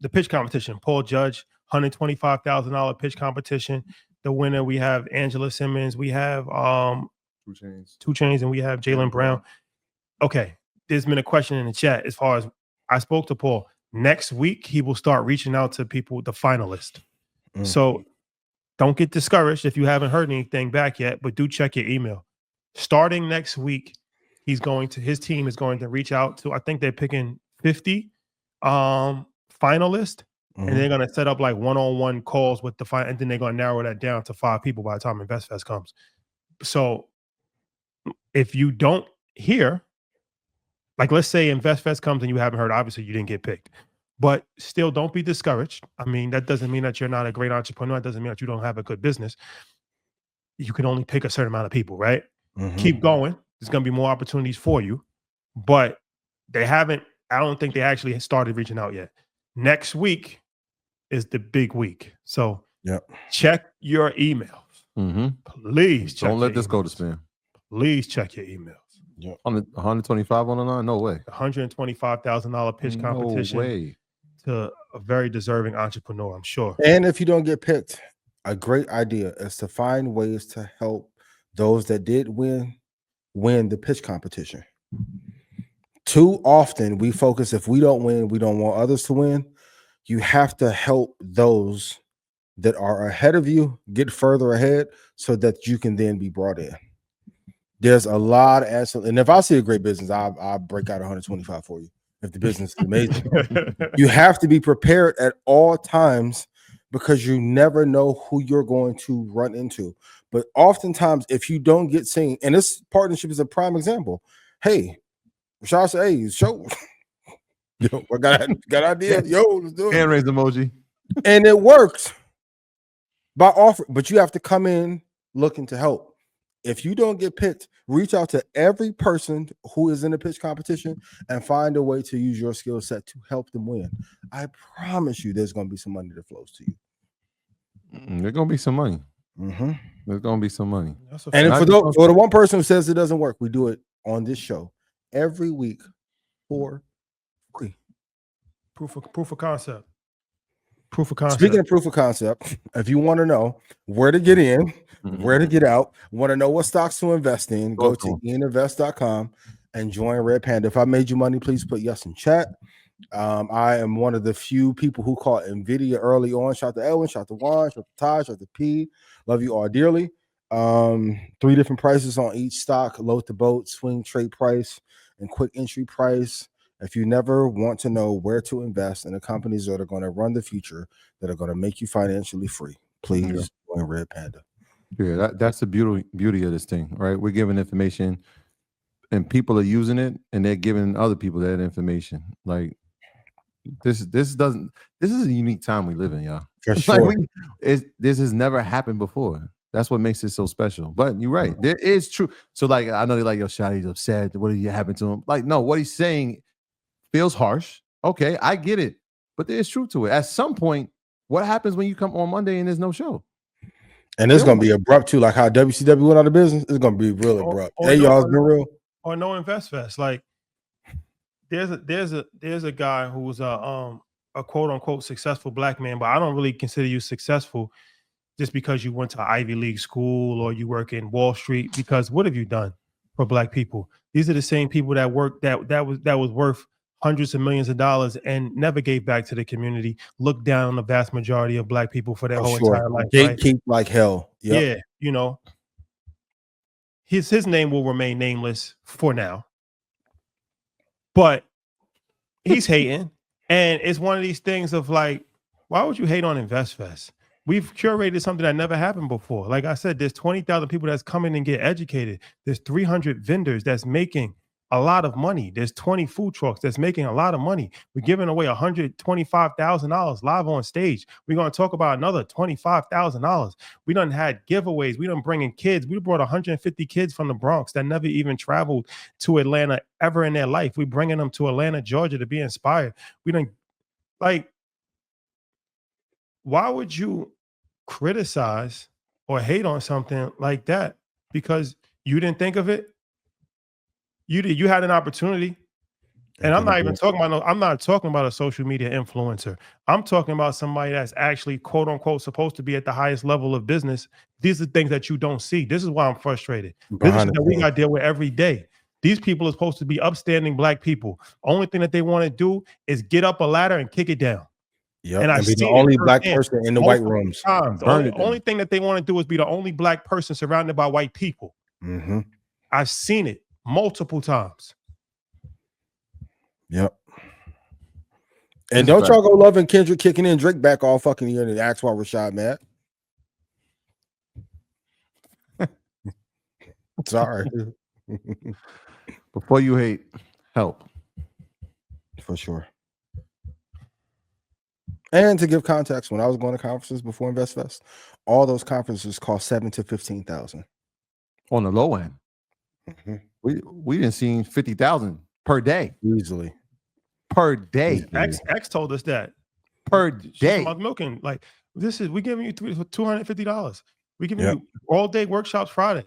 the pitch competition. Paul Judge, $125,000 pitch competition. The winner, we have Angela Simmons, we have 2 Chainz, and we have Jaylen Brown. Okay, there's been a question in the chat as far as I spoke to Paul. Next week, he will start reaching out to people, the finalists. So don't get discouraged if you haven't heard anything back yet, but do check your email. Starting next week, his team is going to reach out to, I think they're picking 50 finalists, and they're going to set up like one-on-one calls with the final, and then they're going to narrow that down to 5 people by the time InvestFest comes. So if you don't hear, like let's say InvestFest comes and you haven't heard, obviously you didn't get picked. But still, don't be discouraged. I mean, that doesn't mean that you're not a great entrepreneur. It doesn't mean that you don't have a good business. You can only pick a certain amount of people, right? Keep going. There's going to be more opportunities for you. But I don't think they actually started reaching out yet. Next week is the big week. So check your emails. Please check. Don't let this go to spam. Please check your emails. On the 125 on the line? No way. $125,000 pitch competition. No way. To a very deserving entrepreneur, I'm sure. And if you don't get picked, a great idea is to find ways to help those that did win the pitch competition. Too often we focus, if we don't win, we don't want others to win. You have to help those that are ahead of you get further ahead so that you can then be brought in. There's a lot of answers. And if I see a great business, I'll break out 125 for you. If the business is amazing, you have to be prepared at all times because you never know who you're going to run into. But oftentimes, if you don't get seen, and this partnership is a prime example. Hey, Rashad said, hey, show. Yo, I got an idea. Yo, let's do it. Hand raise emoji. And it works by offer, but you have to come in looking to help. If you don't get picked, reach out to every person who is in the pitch competition and find a way to use your skill set to help them win. I promise you there's going to be some money that flows to you. There's going to be some money. There's going to be some money. And for the one person who says it doesn't work, we do it on this show every week for free. Proof of concept. Proof of concept. Speaking of proof of concept, if you want to know where to get in, where to get out, want to know what stocks to invest in, go to ianinvest.com and join Red Panda. If I made you money, please put yes in chat. I am one of the few people who caught NVIDIA early on. Shout to Elwin, shout to Juan, shout to Taj, shout to P. Love you all dearly. 3 different prices on each stock: load to boat, swing trade price, and quick entry price. If you never want to know where to invest in the companies that are going to run the future, that are going to make you financially free, please join Red Panda. Yeah, that's the beauty of this thing, right? We're giving information, and people are using it, and they're giving other people that information. Like this is a unique time we live in, y'all. For sure. This has never happened before. That's what makes it so special. But you're right, there is true. So like, I know they're like, yo, Shotty's upset. What did happen to him? Like, no, what he's saying feels harsh. Okay, I get it. But there's truth to it. At some point, what happens when you come on Monday and there's no show? And it's going to be abrupt too, like how WCW went out of business. It's going to be real abrupt. Hey, y'all, it's been real. Or no InvestFest. Like there's a guy who's a quote unquote successful black man, but I don't really consider you successful just because you went to Ivy League school or you work in Wall Street. Because what have you done for black people? These are the same people that worked that was worth hundreds of millions of dollars and never gave back to the community, looked down on the vast majority of black people for their whole entire life. Gatekeep like hell. Yep. Yeah, you know, his name will remain nameless for now, but he's hating. And it's one of these things of like, why would you hate on InvestFest? We've curated something that never happened before. Like I said, there's 20,000 people that's coming and get educated. There's 300 vendors that's making a lot of money. There's 20 food trucks that's making a lot of money. We're giving away $125,000 live on stage. We're going to talk about another $25,000. We done had giveaways. We done bring in kids. We brought 150 kids from the Bronx that never even traveled to Atlanta ever in their life. We bringing them to Atlanta, Georgia to be inspired. We done, like, why would you criticize or hate on something like that because you didn't think of it? You had an opportunity. And I'm not even talking about I'm not talking about a social media influencer. I'm talking about somebody that's actually quote unquote supposed to be at the highest level of business. These are things that you don't see. This is why I'm frustrated. This is that we got to deal with every day. These people are supposed to be upstanding black people. Only thing that they want to do is get up a ladder and kick it down. Yep. And I be the see only black person in the white rooms. The only thing that they want to do is be the only black person surrounded by white people. Mm-hmm. I've seen it multiple times. Yep. And don't y'all go loving Kendrick kicking in Drake back all fucking year and ask why Rashad mad. Sorry. Before you hate, help. For sure. And to give context, when I was going to conferences before InvestFest, all those conferences cost $7,000 to $15,000 on the low end. Mm-hmm. We didn't see 50,000 per day easily. Per day. X told us that per day. Milking like we giving you $250. We giving you all day workshops Friday,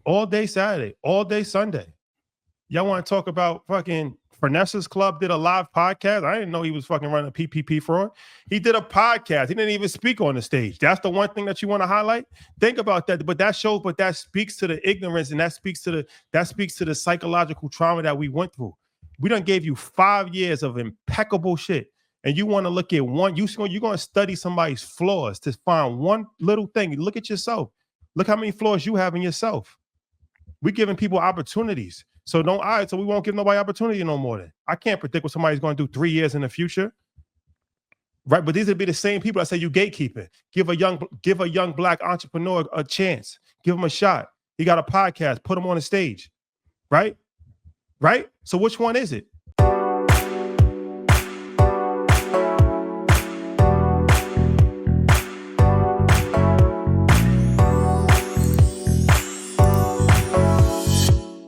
all day Saturday, all day Sunday. Y'all want to talk about fucking Finesse's Club did a live podcast. I didn't know he was fucking running a PPP fraud. He did a podcast. He didn't even speak on the stage. That's the one thing that you want to highlight. Think about that. But that speaks to the ignorance, and that speaks to the psychological trauma that we went through. We done gave you 5 years of impeccable shit, and you want to look at one. You're going to study somebody's flaws to find one little thing. Look at yourself. Look how many flaws you have in yourself. We're giving people opportunities. So we won't give nobody opportunity no more. Then I can't predict what somebody's going to do 3 years in the future, right? But these would be the same people that say you gatekeeping. Give a young black entrepreneur a chance. Give him a shot. He got a podcast. Put him on the stage, right? Right. So which one is it?